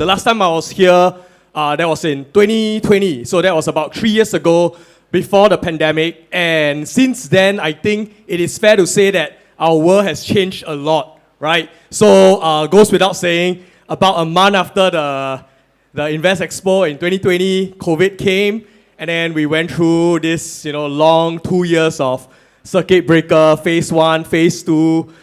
The last time I was here, that was in 2020. So that was about 3 years ago, before the pandemic. And since then, I think it is fair to say that our world has changed a lot, right? So goes without saying, about a month after the Invest Expo in 2020, COVID came, and then we went through this, long 2 years of circuit breaker, phase 1, phase 2.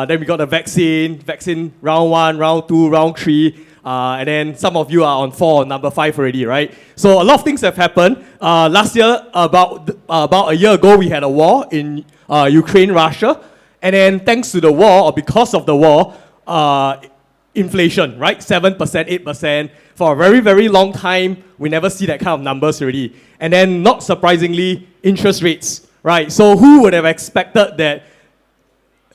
Then we got the vaccine round 1, round 2, round 3. And then some of you are on 4 or number 5 already, right? So a lot of things have happened. Last year, about a year ago, we had a war in Ukraine, Russia. And then thanks to the war, or because of the war, inflation, right? 7%, 8%. For a very, very long time, we never see that kind of numbers already. And then, not surprisingly, interest rates, right? So who would have expected that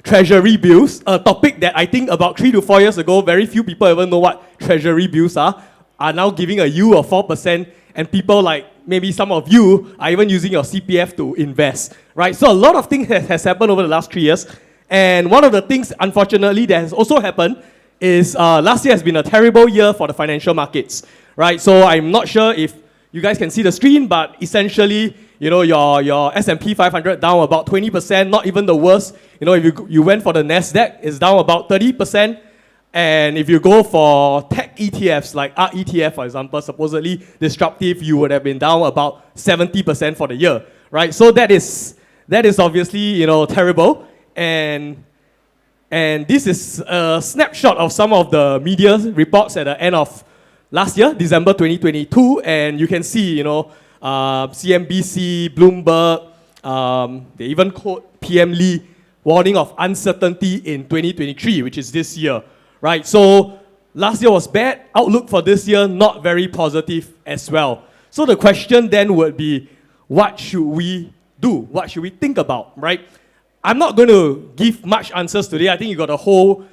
treasury bills, a topic that I think about 3 to 4 years ago, very few people even know what treasury bills are now giving a yield of 4%, and people like maybe some of you are even using your CPF to invest, right? So a lot of things has happened over the last 3 years, and one of the things, unfortunately, that has also happened is last year has been a terrible year for the financial markets, right? So I'm not sure if you guys can see the screen, but essentially, your S&P 500 down about 20%, not even the worst. If you went for the NASDAQ, it's down about 30%. And if you go for tech ETFs, like our ETF, for example, supposedly disruptive, you would have been down about 70% for the year, right? So that is obviously, terrible. And this is a snapshot of some of the media reports at the end of last year, December 2022, and you can see, CNBC, Bloomberg, they even quote PM Lee warning of uncertainty in 2023, which is this year, right? So last year was bad. Outlook for this year, not very positive as well. So the question then would be, what should we do? What should we think about, right? I'm not going to give much answers today. I think you got a whole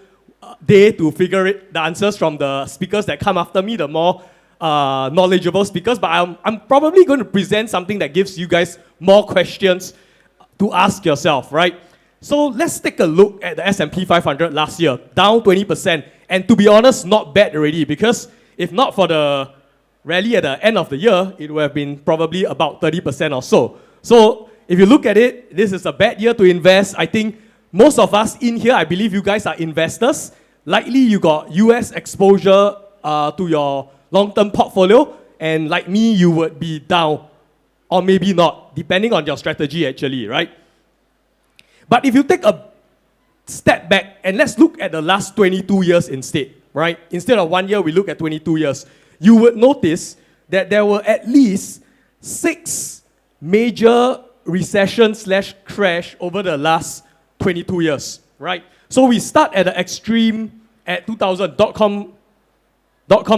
day to figure the answers from the speakers that come after me, the more knowledgeable speakers, but I'm probably going to present something that gives you guys more questions to ask yourself, right? So let's take a look at the S&P 500 last year, down 20%. And to be honest, not bad already, because if not for the rally at the end of the year, it would have been probably about 30% or so. So if you look at it, this is a bad year to invest. I think most of us in here, I believe you guys are investors. Likely you got US exposure to your long-term portfolio, and like me, you would be down, or maybe not, depending on your strategy actually, right? But if you take a step back, and let's look at the last 22 years instead, right? Instead of 1 year, we look at 22 years. You would notice that there were at least 6 major recession/crash over the last 22 years, right? So we start at the extreme at 2000, dot-com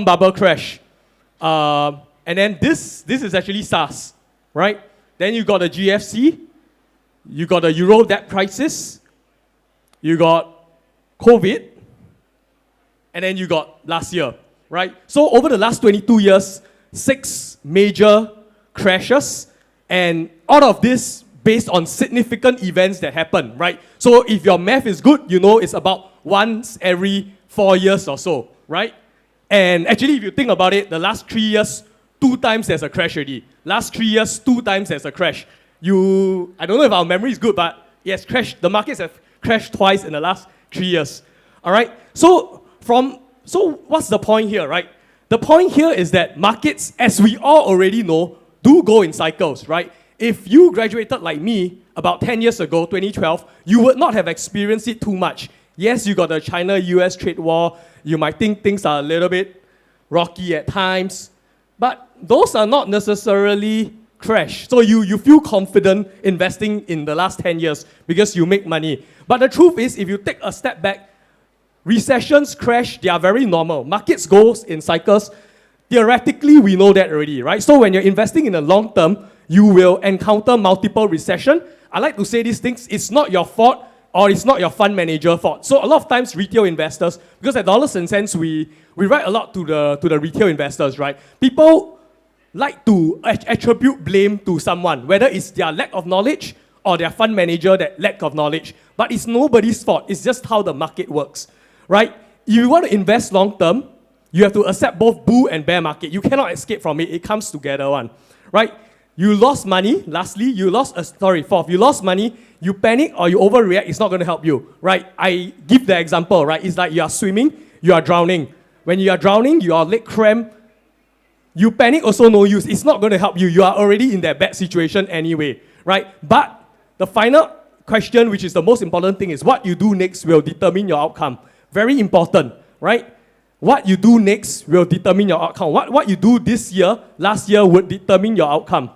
bubble crash. And then this is actually SARS, right? Then you got the GFC, you got the Euro debt crisis, you got COVID, and then you got last year, right? So over the last 22 years, 6 major crashes, and all of this based on significant events that happen, right? So if your math is good, it's about once every 4 years or so, right? And actually, if you think about it, the last 3 years, 2 times there's a crash already. Last 3 years, 2 times there's a crash. I don't know if our memory is good, but yes, the markets have crashed twice in the last 3 years. All right? So what's the point here, right? The point here is that markets, as we all already know, do go in cycles, right? If you graduated like me about 10 years ago, 2012, you would not have experienced it too much. Yes, you got the China-US trade war. You might think things are a little bit rocky at times, but those are not necessarily crash. So you feel confident investing in the last 10 years because you make money. But the truth is, if you take a step back, recessions, crash, they are very normal. Markets go in cycles. Theoretically, we know that already, right? So when you're investing in the long term, you will encounter multiple recession. I like to say these things, it's not your fault, or it's not your fund manager fault. So a lot of times retail investors, because at DollarsAndSense we write a lot to the retail investors, right? People like to attribute blame to someone, whether it's their lack of knowledge or their fund manager that lack of knowledge. But it's nobody's fault. It's just how the market works, right? If you want to invest long term, You have to accept both bull and bear market. You cannot escape from it. It comes together one, right? You lost money. Lastly, you lost money. You panic or you overreact. It's not going to help you, right? I give the example, right? It's like you are swimming, you are drowning. When you are drowning, your leg cramp. You panic also no use. It's not going to help you. You are already in that bad situation anyway, right? But the final question, which is the most important thing, is what you do next will determine your outcome. Very important, right? What you do next will determine your outcome. What you do this year, last year, would determine your outcome.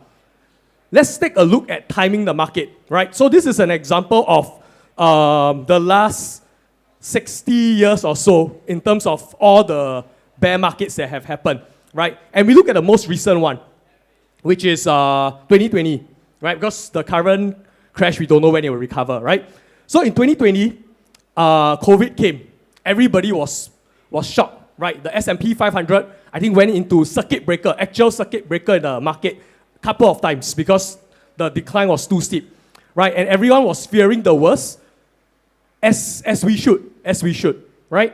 Let's take a look at timing the market, right? So this is an example of the last 60 years or so in terms of all the bear markets that have happened, right? And we look at the most recent one, which is 2020, right? Because the current crash, we don't know when it will recover, right? So in 2020, COVID came. Everybody was shocked, right? The S&P 500, I think, went into actual circuit breaker in the market a couple of times because the decline was too steep, right? And everyone was fearing the worst, as we should, right?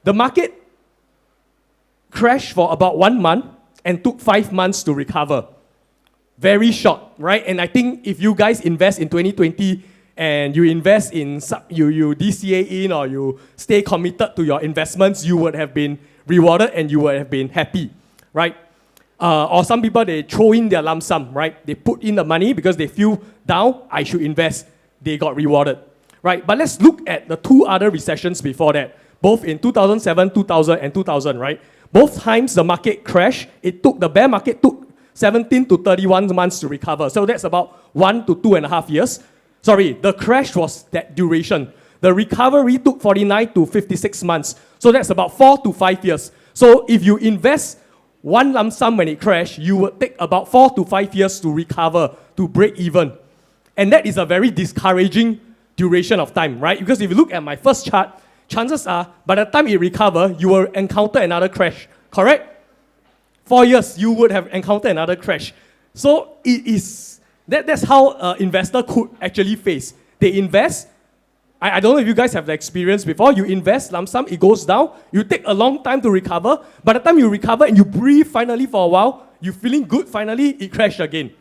The market crashed for about 1 month and took 5 months to recover. Very short, right? And I think if you guys invest in 2020 and you invest in, you DCA in or you stay committed to your investments, you would have been rewarded and you would have been happy, right? Or some people, they throw in their lump sum, right? They put in the money because they feel down, I should invest. They got rewarded, right? But let's look at the 2 other recessions before that, both in 2007, 2000, and 2000, right? Both times the market crashed. The bear market took 17 to 31 months to recover. So that's about 1 to 2.5 years. Sorry, the crash was that duration. The recovery took 49 to 56 months. So that's about 4 to 5 years. So if you invest one lump sum when it crashed, you would take about 4 to 5 years to recover, to break even. And that is a very discouraging duration of time, right? Because if you look at my first chart, chances are, by the time it recovers, you will encounter another crash, correct? 4 years, you would have encountered another crash. So that's how an investor could actually face. They invest. I don't know if you guys have the experience before. You invest lump sum, it goes down. You take a long time to recover. By the time you recover and you breathe finally for a while, you're feeling good, finally, it crashed again.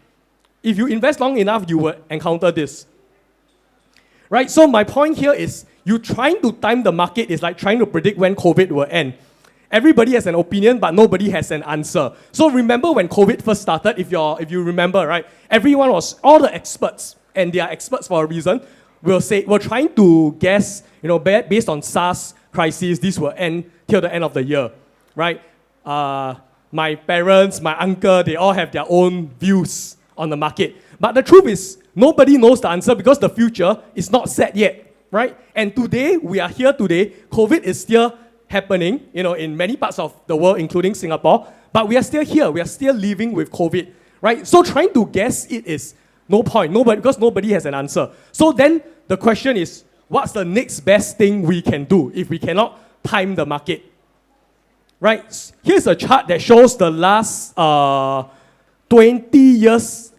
If you invest long enough, you will encounter this. Right? So my point here is, you trying to time the market is like trying to predict when COVID will end. Everybody has an opinion, but nobody has an answer. So remember when COVID first started, if you remember, right? All the experts, and they are experts for a reason, will say, we're trying to guess, based on SARS crisis, this will end till the end of the year, right? My parents, my uncle, they all have their own views on the market. But the truth is, nobody knows the answer because the future is not set yet, right? And today, we are here today. COVID is still happening, in many parts of the world, including Singapore. But we are still here. We are still living with COVID, right? So trying to guess it is no point. Because nobody has an answer. So then the question is, what's the next best thing we can do if we cannot time the market? Right? Here's a chart that shows the last 20 years,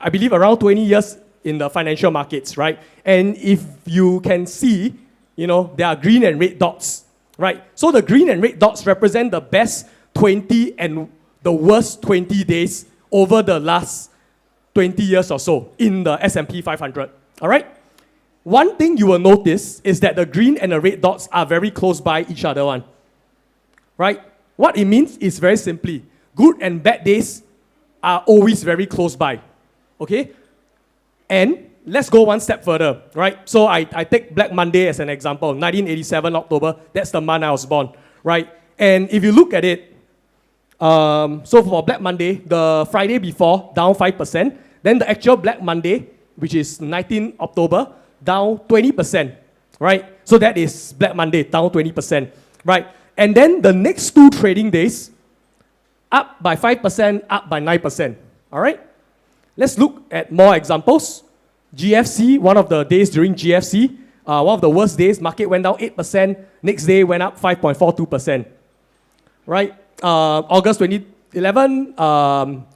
I believe around 20 years in the financial markets, right? And if you can see, there are green and red dots, right? So the green and red dots represent the best 20 and the worst 20 days over the last 20 years or so in the S&P 500, all right? One thing you will notice is that the green and the red dots are very close by each other, right? What it means is very simply, good and bad days are always very close by, okay? And let's go one step further, right? So I take Black Monday as an example, 1987 October, that's the month I was born, right? And if you look at it, so for Black Monday, the Friday before, down 5%. Then the actual Black Monday, which is 19 October, down 20%, right? So that is Black Monday, down 20%, right? And then the next 2 trading days, up by 5%, up by 9%, all right? Let's look at more examples. GFC, one of the days during GFC, one of the worst days, market went down 8%, next day went up 5.42%, right? August 2011, down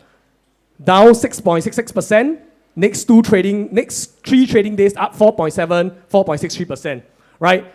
6.66%. Next 3 trading days up 4.7, 4.63%, right?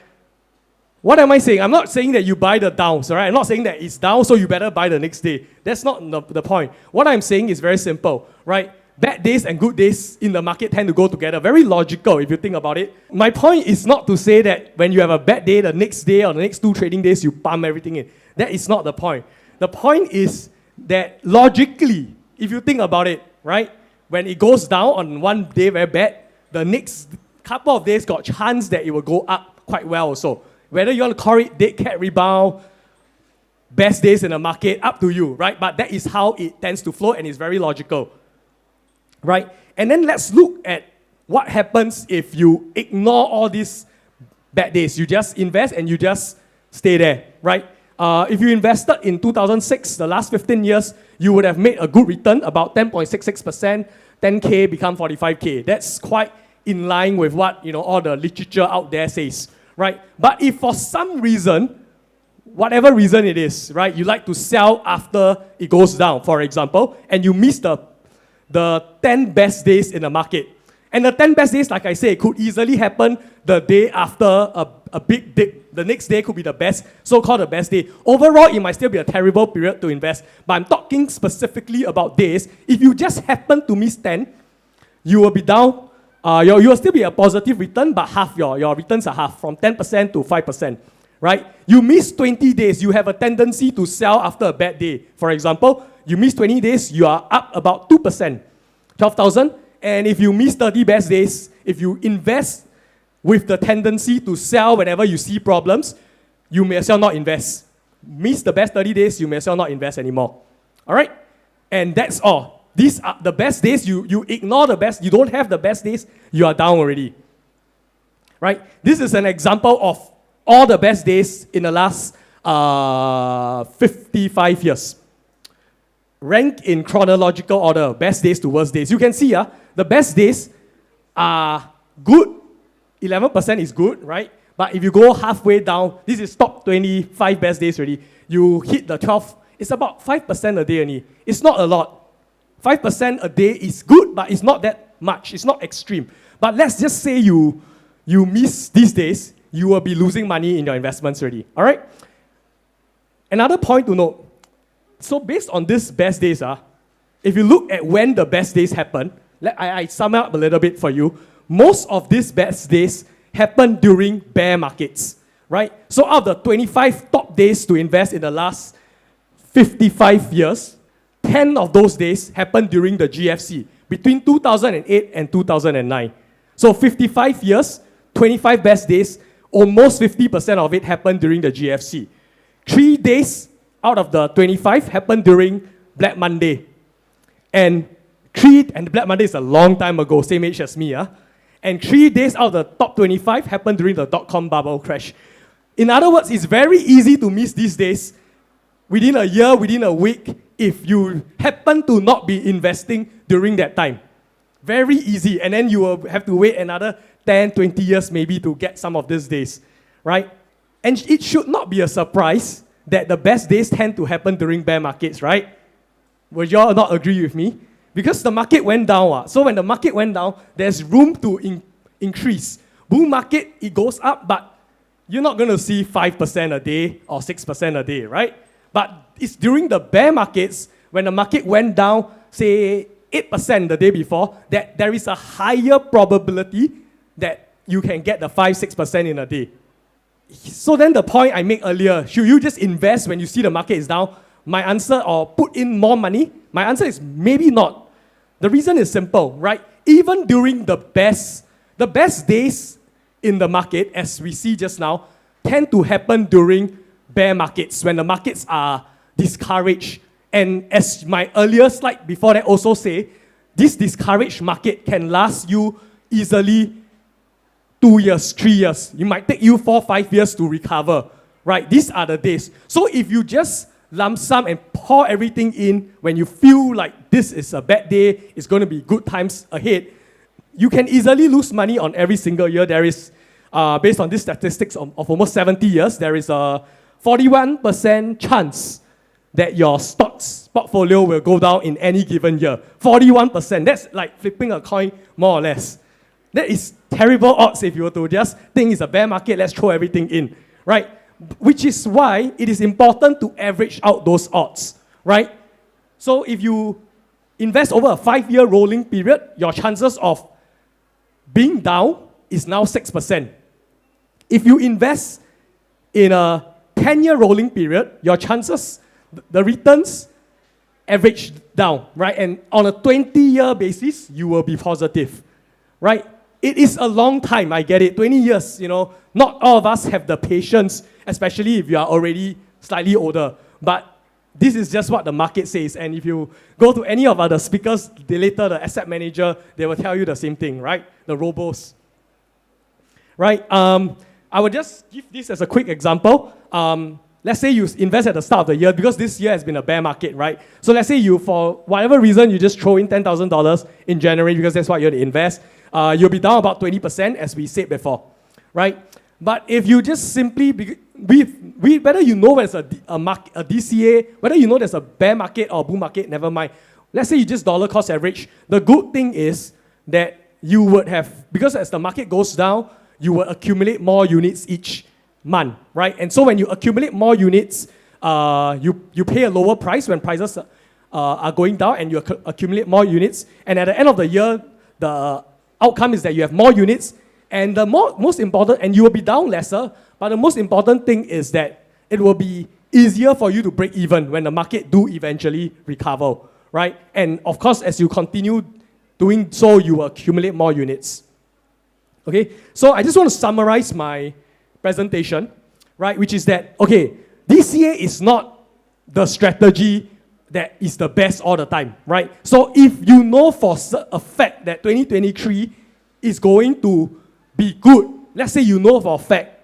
What am I saying? I'm not saying that you buy the downs, all right? I'm not saying that it's down, so you better buy the next day. That's not the point. What I'm saying is very simple, right? Bad days and good days in the market tend to go together. Very logical if you think about it. My point is not to say that when you have a bad day, the next day or the next 2 trading days, you pump everything in. That is not the point. The point is that logically, if you think about it, right? When it goes down on one day very bad, the next couple of days got chance that it will go up quite well also. Whether you want to call it dead cat rebound, best days in the market, up to you, right? But that is how it tends to flow and it's very logical, right? And then let's look at what happens if you ignore all these bad days. You just invest and you just stay there, right? If you invested in 2006, the last 15 years, you would have made a good return, about 10.66%, 10K become 45K. That's quite in line with what all the literature out there says. Right? But if for some reason, whatever reason it is, right, you like to sell after it goes down, for example, and you miss the 10 best days in the market. And the 10 best days, like I say, could easily happen the day after a big dip. The next day could be the best, so-called the best day. Overall, it might still be a terrible period to invest. But I'm talking specifically about days. If you just happen to miss 10, you will be down. You will still be a positive return, but half your returns are half, from 10% to 5%, right? You miss 20 days, you have a tendency to sell after a bad day. For example, you miss 20 days, you are up about 2%, 12,000. And if you miss 30 best days, if you invest with the tendency to sell whenever you see problems, you may as well not invest. Miss the best 30 days, you may as well not invest anymore. All right? And that's all. These are the best days. You ignore the best. You don't have the best days. You are down already. Right? This is an example of all the best days in the last 55 years. Rank in chronological order. Best days to worst days. You can see the best days are good. 11% is good, right? But if you go halfway down, this is top 25 best days already. You hit the 12. It's about 5% a day only. It's not a lot. 5% a day is good, but it's not that much. It's not extreme. But let's just say you miss these days, you will be losing money in your investments already. All right? Another point to note. So based on these best days, if you look at when the best days happen, I sum up a little bit for you. Most of these best days happen during bear markets, right? So out of the 25 top days to invest in the last 55 years, 10 of those days happened during the GFC, between 2008 and 2009. So 55 years, 25 best days, almost 50% of it happened during the GFC. 3 days out of the 25 happened during Black Monday. And Black Monday is a long time ago, same age as me. And 3 days out of the top 25 happened during the dot-com bubble crash. In other words, it's very easy to miss these days within a year, within a week, if you happen to not be investing during that time. Very easy. And then you will have to wait another 10, 20 years maybe to get some of these days, right? And it should not be a surprise that the best days tend to happen during bear markets, right? Would you all not agree with me? Because the market went down. So when the market went down, there's room to increase. Bull market, it goes up, but you're not going to see 5% a day or 6% a day, right? But it's during the bear markets, when the market went down, say 8% the day before, that there is a higher probability that you can get the 5-6% in a day. So then the point I made earlier, should you just invest when you see the market is down? My answer, or put in more money? My answer is maybe not. The reason is simple, right? Even during the best days in the market, as we see just now, tend to happen during bear markets, when the markets are discouraged. And as my earlier slide before that also say, this discouraged market can last you easily 2 years, 3 years. It might take you 4, 5 years to recover, right? These are the days. So if you just lump sum and pour everything in when you feel like this is a bad day, it's going to be good times ahead, you can easily lose money on every single year. There is, based on these statistics of almost 70 years, there is a 41% chance that your stocks portfolio will go down in any given year. 41%. That's like flipping a coin, more or less. That is terrible odds if you were to just think it's a bear market, let's throw everything in. right? Which is why it is important to average out those odds, right? So if you invest over a 5-year rolling period, your chances of being down is now 6%. If you invest in a 10-year rolling period, your chances, the returns average down, right? And on a 20-year basis, you will be positive, right? It is a long time, I get it. 20 years, not all of us have the patience, especially if you are already slightly older. But this is just what the market says. And if you go to any of other speakers, the asset manager, they will tell you the same thing, right? The robos. Right? I will just give this as a quick example. Let's say you invest at the start of the year, because this year has been a bear market, right? So let's say you, for whatever reason, you just throw in $10,000 in January because that's what you want to invest. You'll be down about 20%, as we said before, right? But if you just simply, whether you know there's a DCA, whether you know there's a bear market or bull market, never mind. Let's say you just dollar cost average. The good thing is that you would have, because as the market goes down, you will accumulate more units each month, right? And so when you accumulate more units, you pay a lower price when prices are going down, and you accumulate more units. And at the end of the year, the outcome is that you have more units, and the most important, and you will be down lesser, but the most important thing is that it will be easier for you to break even when the market do eventually recover, right? And of course, as you continue doing so, you will accumulate more units. Okay, so I just want to summarize my presentation, right? Which is that, okay, DCA is not the strategy that is the best all the time, right? So if you know for a fact that 2023 is going to be good, let's say you know for a fact,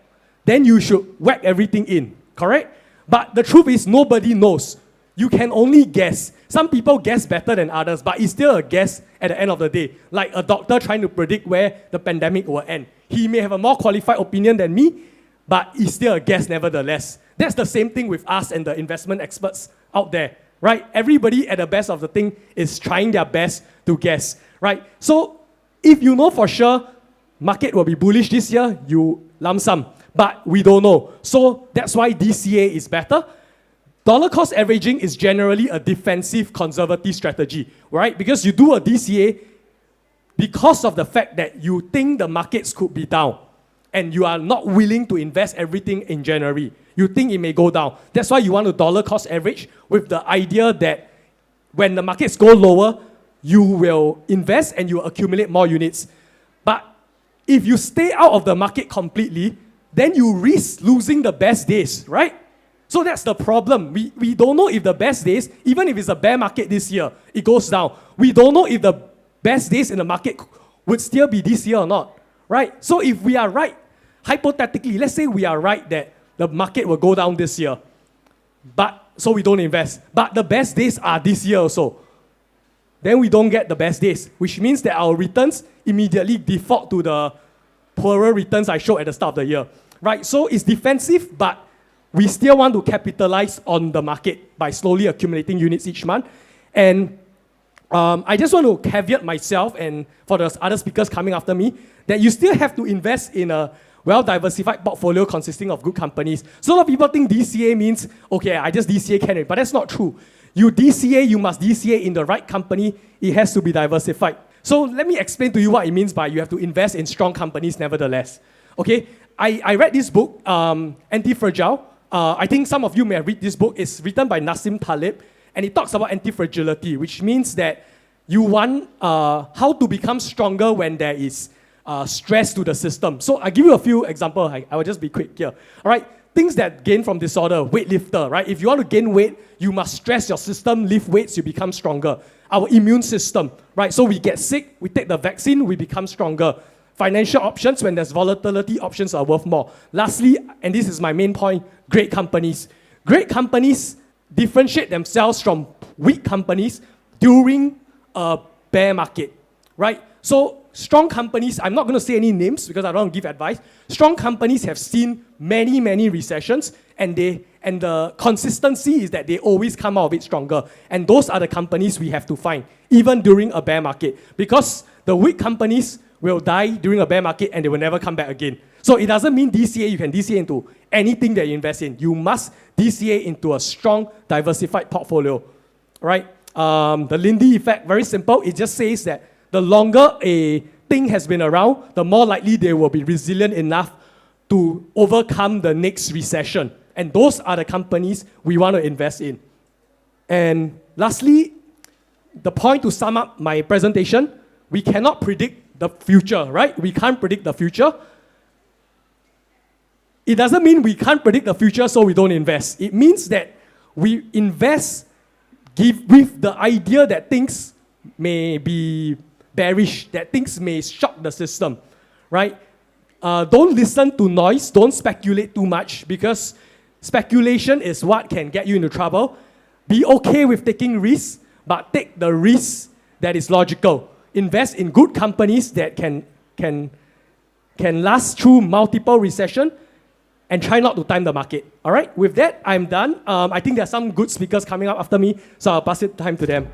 then you should whack everything in, correct? But the truth is nobody knows. You can only guess. Some people guess better than others, but it's still a guess at the end of the day. Like a doctor trying to predict where the pandemic will end. He may have a more qualified opinion than me, but it's still a guess nevertheless. That's the same thing with us and the investment experts out there, right? Everybody at the best of the thing is trying their best to guess, right? So if you know for sure market will be bullish this year, you lump sum. But we don't know. So that's why DCA is better. Dollar cost averaging is generally a defensive, conservative strategy, right? Because you do a DCA because of the fact that you think the markets could be down and you are not willing to invest everything in January. You think it may go down. That's why you want to dollar cost average with the idea that when the markets go lower, you will invest and you accumulate more units. But if you stay out of the market completely, then you risk losing the best days, right? So that's the problem. We don't know if the best days, even if it's a bear market this year, it goes down. We don't know if the best days in the market would still be this year or not, right? So if we are right, hypothetically, let's say we are right that the market will go down this year, but so we don't invest. But the best days are this year also. Then we don't get the best days, which means that our returns immediately default to the poorer returns I showed at the start of the year, right? So it's defensive, but we still want to capitalize on the market by slowly accumulating units each month. And I just want to caveat myself and for the other speakers coming after me that you still have to invest in a well-diversified portfolio consisting of good companies. So a lot of people think DCA means, okay, I just DCA can, but that's not true. You DCA, you must DCA in the right company. It has to be diversified. So let me explain to you what it means by you have to invest in strong companies nevertheless. Okay, I read this book, Anti-Fragile. I think some of you may have read this book. It's written by Nassim Taleb, and it talks about anti-fragility, which means that you want how to become stronger when there is stress to the system. So I'll give you a few examples. I will just be quick here. All right, things that gain from disorder, weightlifter, right? If you want to gain weight, you must stress your system, lift weights, you become stronger. Our immune system, right? So we get sick, we take the vaccine, we become stronger. Financial options, when there's volatility, options are worth more. Lastly, and this is my main point, great companies. Great companies differentiate themselves from weak companies during a bear market, right? So strong companies, I'm not going to say any names because I don't want to give advice. Strong companies have seen many, many recessions, and the consistency is that they always come out of it stronger. And those are the companies we have to find, even during a bear market. Because the weak companies will die during a bear market and they will never come back again. So it doesn't mean DCA, you can DCA into anything that you invest in. You must DCA into a strong, diversified portfolio, right? The Lindy effect, very simple. It just says that the longer a thing has been around, the more likely they will be resilient enough to overcome the next recession. And those are the companies we want to invest in. And lastly, the point to sum up my presentation, we cannot predict the future, right? We can't predict the future. It doesn't mean we can't predict the future, so we don't invest. It means that we invest with the idea that things may be bearish, that things may shock the system, right? Don't listen to noise, don't speculate too much, because speculation is what can get you into trouble. Be okay with taking risks, but take the risk that is logical. Invest in good companies that can last through multiple recessions, and try not to time the market. All right, with that, I'm done. I think there are some good speakers coming up after me, so I'll pass it time to them.